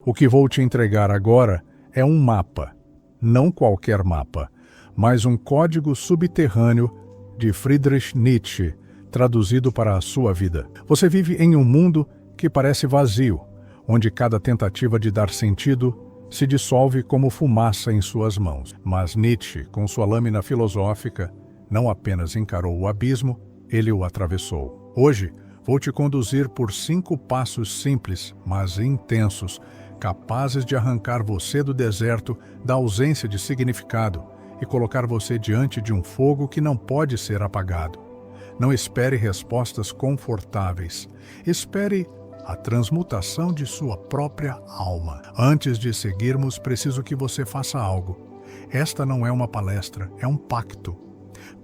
O que vou te entregar agora é um mapa, não qualquer mapa, mas um código subterrâneo de Friedrich Nietzsche, traduzido para a sua vida. Você vive em um mundo que parece vazio, onde cada tentativa de dar sentido se dissolve como fumaça em suas mãos. Mas Nietzsche, com sua lâmina filosófica, não apenas encarou o abismo, ele o atravessou. Hoje, vou te conduzir por 5 passos simples, mas intensos, capazes de arrancar você do deserto, da ausência de significado, e colocar você diante de um fogo que não pode ser apagado. Não espere respostas confortáveis. Espere a transmutação de sua própria alma. Antes de seguirmos, preciso que você faça algo. Esta não é uma palestra, é um pacto.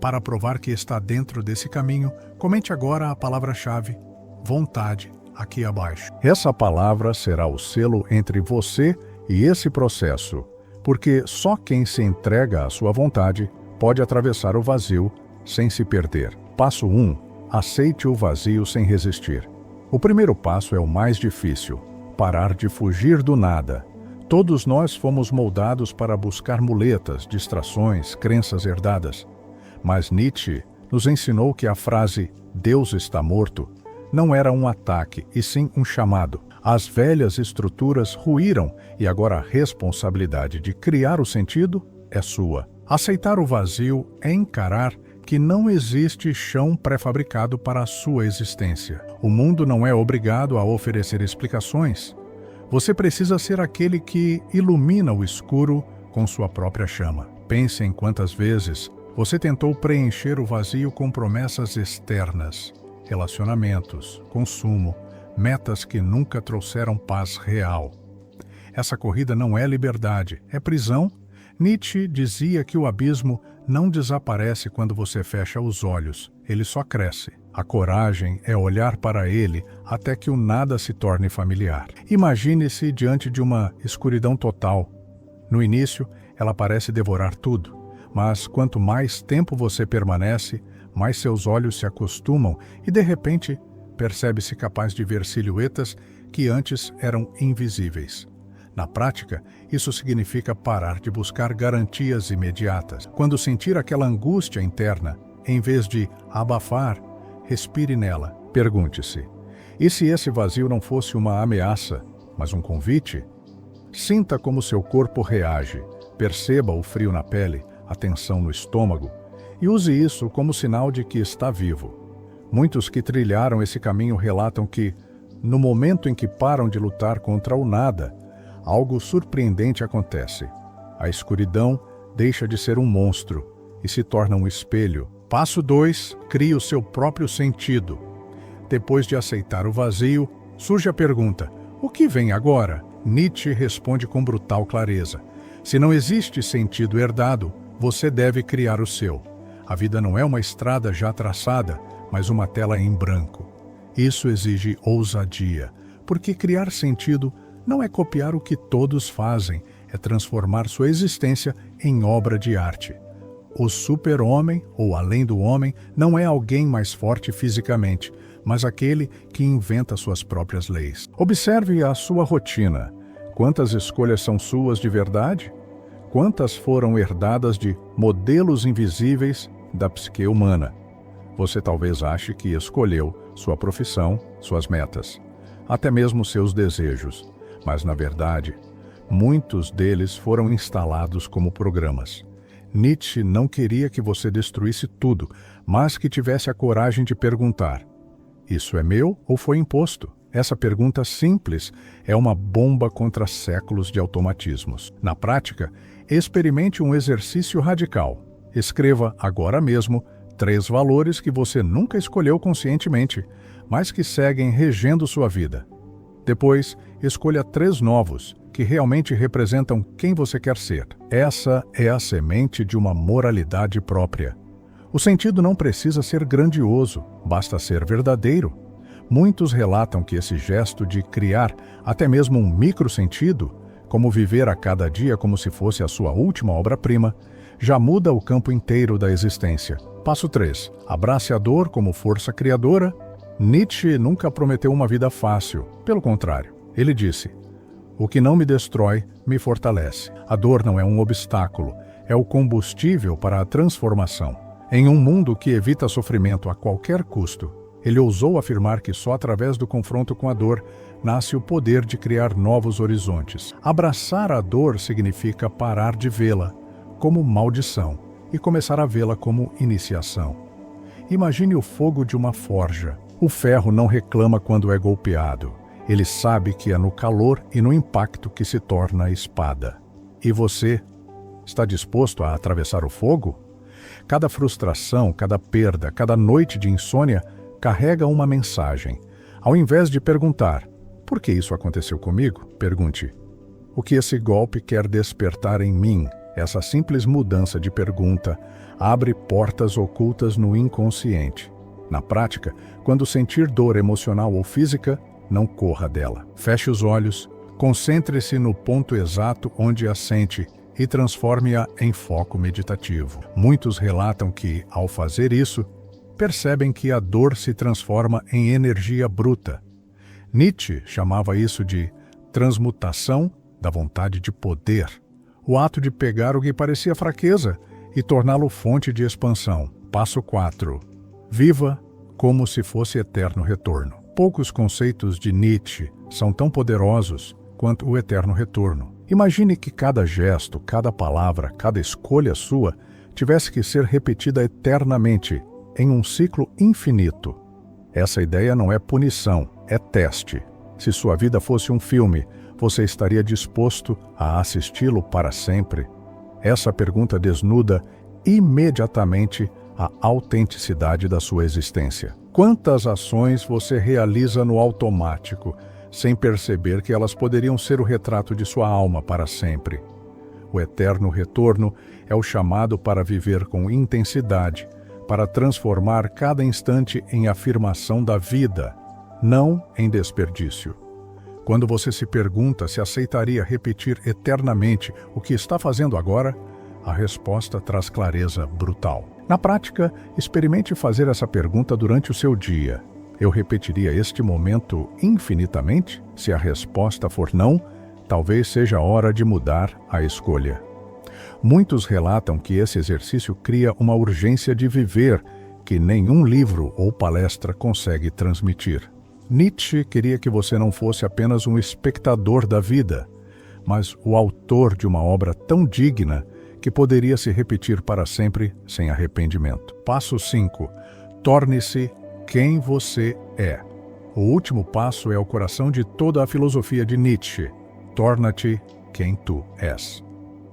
Para provar que está dentro desse caminho, comente agora a palavra-chave, vontade, aqui abaixo. Essa palavra será o selo entre você e esse processo, porque só quem se entrega à sua vontade pode atravessar o vazio sem se perder. Passo 1. Aceite o vazio sem resistir. O primeiro passo é o mais difícil, parar de fugir do nada. Todos nós fomos moldados para buscar muletas, distrações, crenças herdadas. Mas Nietzsche nos ensinou que a frase "Deus está morto" não era um ataque, e sim um chamado. As velhas estruturas ruíram e agora a responsabilidade de criar o sentido é sua. Aceitar o vazio é encarar que não existe chão pré-fabricado para a sua existência. O mundo não é obrigado a oferecer explicações. Você precisa ser aquele que ilumina o escuro com sua própria chama. Pense em quantas vezes você tentou preencher o vazio com promessas externas, relacionamentos, consumo, metas que nunca trouxeram paz real. Essa corrida não é liberdade, é prisão. Nietzsche dizia que o abismo não desaparece quando você fecha os olhos, ele só cresce. A coragem é olhar para ele até que o nada se torne familiar. Imagine-se diante de uma escuridão total. No início, ela parece devorar tudo, mas quanto mais tempo você permanece, mais seus olhos se acostumam e, de repente, percebe-se capaz de ver silhuetas que antes eram invisíveis. Na prática, isso significa parar de buscar garantias imediatas. Quando sentir aquela angústia interna, em vez de abafar, respire nela. Pergunte-se: e se esse vazio não fosse uma ameaça, mas um convite? Sinta como seu corpo reage, perceba o frio na pele, a tensão no estômago, e use isso como sinal de que está vivo. Muitos que trilharam esse caminho relatam que, no momento em que param de lutar contra o nada, algo surpreendente acontece. A escuridão deixa de ser um monstro e se torna um espelho. Passo 2. Crie o seu próprio sentido. Depois de aceitar o vazio, surge a pergunta: o que vem agora? Nietzsche responde com brutal clareza: se não existe sentido herdado, você deve criar o seu. A vida não é uma estrada já traçada, mas uma tela em branco. Isso exige ousadia, porque criar sentido não é copiar o que todos fazem, é transformar sua existência em obra de arte. O super-homem, ou além do homem, não é alguém mais forte fisicamente, mas aquele que inventa suas próprias leis. Observe a sua rotina. Quantas escolhas são suas de verdade? Quantas foram herdadas de modelos invisíveis da psique humana? Você talvez ache que escolheu sua profissão, suas metas, até mesmo seus desejos. Mas, na verdade, muitos deles foram instalados como programas. Nietzsche não queria que você destruísse tudo, mas que tivesse a coragem de perguntar: isso é meu ou foi imposto? Essa pergunta simples é uma bomba contra séculos de automatismos. Na prática, experimente um exercício radical. Escreva agora mesmo 3 valores que você nunca escolheu conscientemente, mas que seguem regendo sua vida. Depois, escolha 3 novos, que realmente representam quem você quer ser. Essa é a semente de uma moralidade própria. O sentido não precisa ser grandioso, basta ser verdadeiro. Muitos relatam que esse gesto de criar até mesmo um micro-sentido, como viver a cada dia como se fosse a sua última obra-prima, já muda o campo inteiro da existência. Passo 3. Abrace a dor como força criadora. Nietzsche nunca prometeu uma vida fácil. Pelo contrário, ele disse: O que não me destrói, me fortalece. A dor não é um obstáculo, é o combustível para a transformação. Em um mundo que evita sofrimento a qualquer custo, ele ousou afirmar que só através do confronto com a dor nasce o poder de criar novos horizontes. Abraçar a dor significa parar de vê-la como maldição e começar a vê-la como iniciação. Imagine o fogo de uma forja. O ferro não reclama quando é golpeado. Ele sabe que é no calor e no impacto que se torna a espada. E você, está disposto a atravessar o fogo? Cada frustração, cada perda, cada noite de insônia carrega uma mensagem. Ao invés de perguntar, por que isso aconteceu comigo? Pergunte, o que esse golpe quer despertar em mim? Essa simples mudança de pergunta abre portas ocultas no inconsciente. Na prática, quando sentir dor emocional ou física, não corra dela. Feche os olhos, concentre-se no ponto exato onde a sente e transforme-a em foco meditativo. Muitos relatam que, ao fazer isso, percebem que a dor se transforma em energia bruta. Nietzsche chamava isso de transmutação da vontade de poder. O ato de pegar o que parecia fraqueza e torná-lo fonte de expansão. Passo 4. Viva como se fosse eterno retorno. Poucos conceitos de Nietzsche são tão poderosos quanto o eterno retorno. Imagine que cada gesto, cada palavra, cada escolha sua tivesse que ser repetida eternamente, em um ciclo infinito. Essa ideia não é punição, é teste. Se sua vida fosse um filme, você estaria disposto a assisti-lo para sempre? Essa pergunta desnuda imediatamente a autenticidade da sua existência. Quantas ações você realiza no automático, sem perceber que elas poderiam ser o retrato de sua alma para sempre? O eterno retorno é o chamado para viver com intensidade, para transformar cada instante em afirmação da vida, não em desperdício. Quando você se pergunta se aceitaria repetir eternamente o que está fazendo agora, a resposta traz clareza brutal. Na prática, experimente fazer essa pergunta durante o seu dia. Eu repetiria este momento infinitamente? Se a resposta for não, talvez seja hora de mudar a escolha. Muitos relatam que esse exercício cria uma urgência de viver que nenhum livro ou palestra consegue transmitir. Nietzsche queria que você não fosse apenas um espectador da vida, mas o autor de uma obra tão digna que poderia se repetir para sempre sem arrependimento. Passo 5. Torne-se quem você é. O último passo é o coração de toda a filosofia de Nietzsche. Torna-te quem tu és.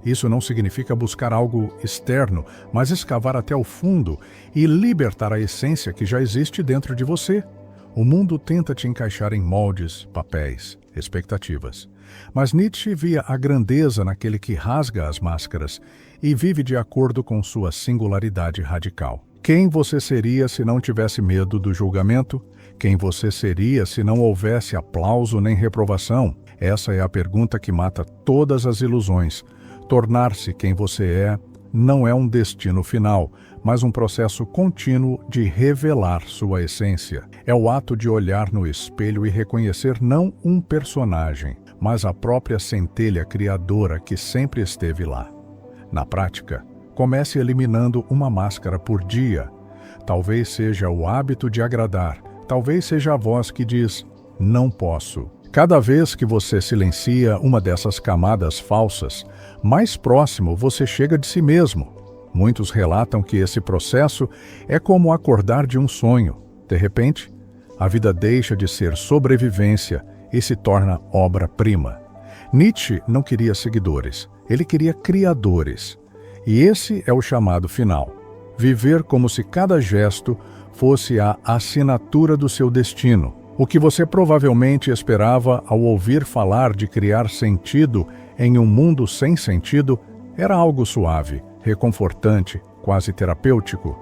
Isso não significa buscar algo externo, mas escavar até o fundo e libertar a essência que já existe dentro de você. O mundo tenta te encaixar em moldes, papéis, expectativas. Mas Nietzsche via a grandeza naquele que rasga as máscaras e vive de acordo com sua singularidade radical. Quem você seria se não tivesse medo do julgamento? Quem você seria se não houvesse aplauso nem reprovação? Essa é a pergunta que mata todas as ilusões. Tornar-se quem você é não é um destino final, mas um processo contínuo de revelar sua essência. É o ato de olhar no espelho e reconhecer não um personagem, mas a própria centelha criadora que sempre esteve lá. Na prática, comece eliminando uma máscara por dia. Talvez seja o hábito de agradar, talvez seja a voz que diz, não posso. Cada vez que você silencia uma dessas camadas falsas, mais próximo você chega de si mesmo. Muitos relatam que esse processo é como acordar de um sonho. De repente, a vida deixa de ser sobrevivência e se torna obra-prima. Nietzsche não queria seguidores, ele queria criadores. E esse é o chamado final. Viver como se cada gesto fosse a assinatura do seu destino. O que você provavelmente esperava ao ouvir falar de criar sentido em um mundo sem sentido era algo suave, reconfortante, quase terapêutico.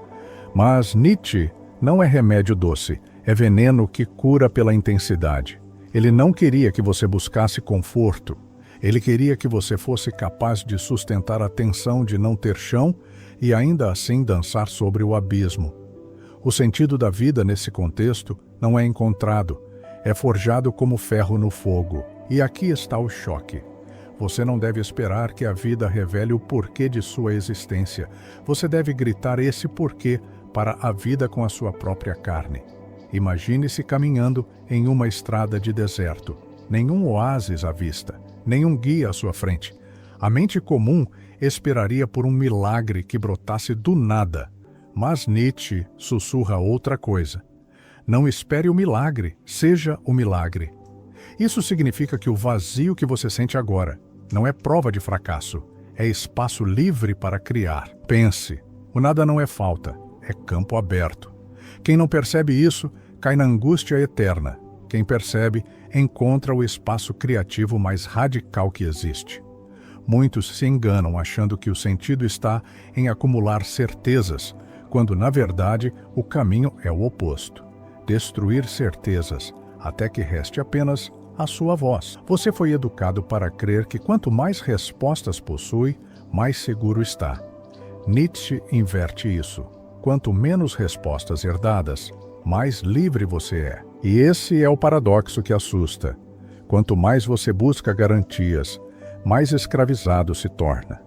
Mas Nietzsche não é remédio doce, é veneno que cura pela intensidade. Ele não queria que você buscasse conforto. Ele queria que você fosse capaz de sustentar a tensão de não ter chão e ainda assim dançar sobre o abismo. O sentido da vida nesse contexto não é encontrado, é forjado como ferro no fogo. E aqui está o choque. Você não deve esperar que a vida revele o porquê de sua existência. Você deve gritar esse porquê para a vida com a sua própria carne. Imagine-se caminhando em uma estrada de deserto. Nenhum oásis à vista, nenhum guia à sua frente. A mente comum esperaria por um milagre que brotasse do nada. Mas Nietzsche sussurra outra coisa. Não espere o milagre, seja o milagre. Isso significa que o vazio que você sente agora não é prova de fracasso, é espaço livre para criar. Pense, o nada não é falta, é campo aberto. Quem não percebe isso, cai na angústia eterna. Quem percebe, encontra o espaço criativo mais radical que existe. Muitos se enganam achando que o sentido está em acumular certezas, quando, na verdade, o caminho é o oposto. Destruir certezas, até que reste apenas a sua voz. Você foi educado para crer que quanto mais respostas possui, mais seguro está. Nietzsche inverte isso. Quanto menos respostas herdadas, mais livre você é. E esse é o paradoxo que assusta. Quanto mais você busca garantias, mais escravizado se torna.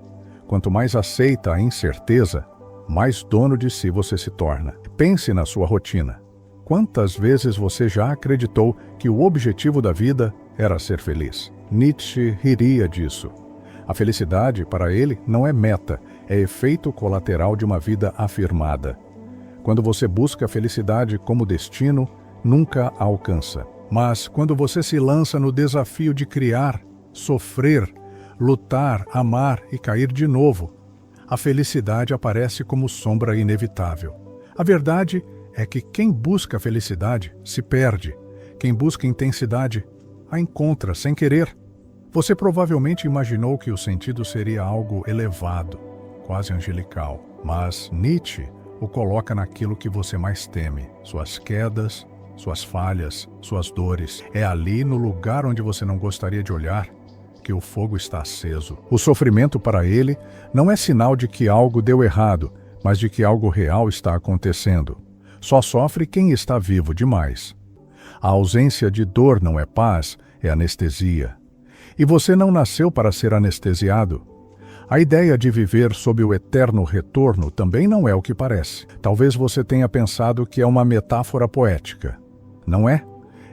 Quanto mais aceita a incerteza, mais dono de si você se torna. Pense na sua rotina. Quantas vezes você já acreditou que o objetivo da vida era ser feliz? Nietzsche riria disso. A felicidade, para ele, não é meta, é efeito colateral de uma vida afirmada. Quando você busca a felicidade como destino, nunca a alcança. Mas quando você se lança no desafio de criar, sofrer, lutar, amar e cair de novo, a felicidade aparece como sombra inevitável. A verdade é que quem busca a felicidade se perde. Quem busca intensidade a encontra sem querer. Você provavelmente imaginou que o sentido seria algo elevado, quase angelical. Mas Nietzsche o coloca naquilo que você mais teme: suas quedas, suas falhas, suas dores. É ali, no lugar onde você não gostaria de olhar, que o fogo está aceso. O sofrimento para ele não é sinal de que algo deu errado, mas de que algo real está acontecendo. Só sofre quem está vivo demais. A ausência de dor não é paz, é anestesia. E você não nasceu para ser anestesiado. A ideia de viver sob o eterno retorno também não é o que parece. Talvez você tenha pensado que é uma metáfora poética. Não é?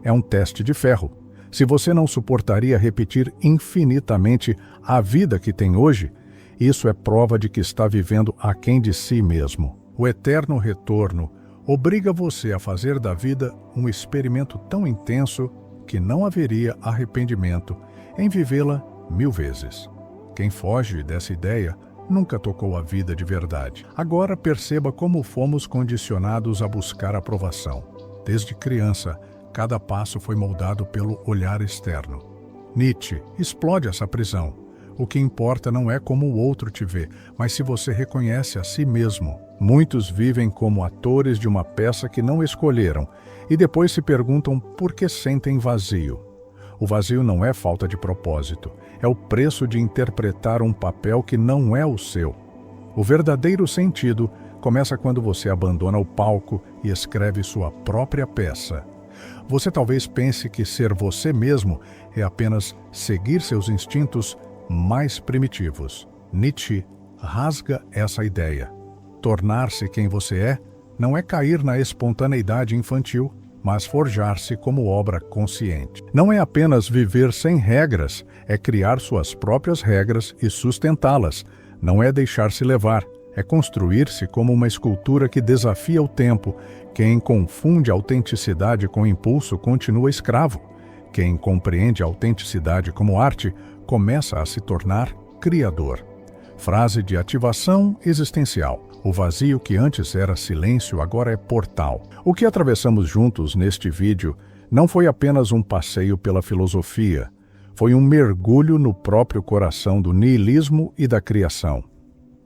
É um teste de ferro. Se você não suportaria repetir infinitamente a vida que tem hoje, isso é prova de que está vivendo aquém de si mesmo. O eterno retorno obriga você a fazer da vida um experimento tão intenso que não haveria arrependimento em vivê-la 1000 vezes. Quem foge dessa ideia nunca tocou a vida de verdade. Agora perceba como fomos condicionados a buscar aprovação. Desde criança, cada passo foi moldado pelo olhar externo. Nietzsche explode essa prisão. O que importa não é como o outro te vê, mas se você reconhece a si mesmo. Muitos vivem como atores de uma peça que não escolheram e depois se perguntam por que sentem vazio. O vazio não é falta de propósito, é o preço de interpretar um papel que não é o seu. O verdadeiro sentido começa quando você abandona o palco e escreve sua própria peça. Você talvez pense que ser você mesmo é apenas seguir seus instintos mais primitivos. Nietzsche rasga essa ideia. Tornar-se quem você é não é cair na espontaneidade infantil, mas forjar-se como obra consciente. Não é apenas viver sem regras, é criar suas próprias regras e sustentá-las. Não é deixar-se levar, é construir-se como uma escultura que desafia o tempo. Quem confunde autenticidade com impulso continua escravo. Quem compreende a autenticidade como arte começa a se tornar criador. Frase de ativação existencial. O vazio que antes era silêncio agora é portal. O que atravessamos juntos neste vídeo não foi apenas um passeio pela filosofia, foi um mergulho no próprio coração do niilismo e da criação.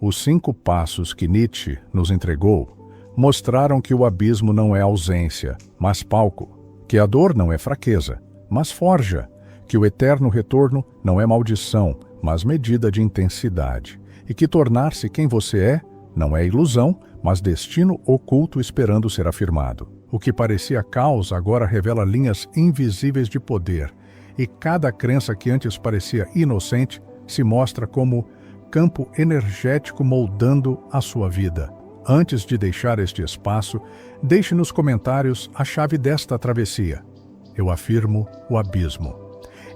Os 5 passos que Nietzsche nos entregou mostraram que o abismo não é ausência, mas palco, que a dor não é fraqueza, mas forja, que o eterno retorno não é maldição, mas medida de intensidade, e que tornar-se quem você é não é ilusão, mas destino oculto esperando ser afirmado. O que parecia caos agora revela linhas invisíveis de poder, e cada crença que antes parecia inocente se mostra como campo energético moldando a sua vida. Antes de deixar este espaço, deixe nos comentários a chave desta travessia. Eu afirmo o abismo.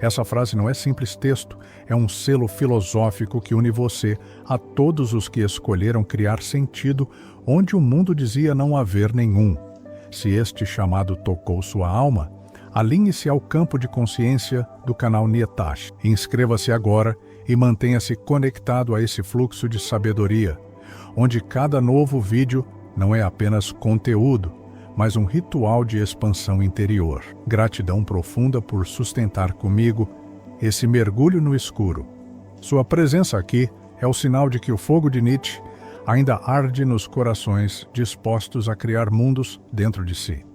Essa frase não é simples texto, é um selo filosófico que une você a todos os que escolheram criar sentido onde o mundo dizia não haver nenhum. Se este chamado tocou sua alma, alinhe-se ao campo de consciência do canal Nietash. Inscreva-se agora e mantenha-se conectado a esse fluxo de sabedoria, onde cada novo vídeo não é apenas conteúdo, mas um ritual de expansão interior. Gratidão profunda por sustentar comigo esse mergulho no escuro. Sua presença aqui é o sinal de que o fogo de Nietzsche ainda arde nos corações dispostos a criar mundos dentro de si.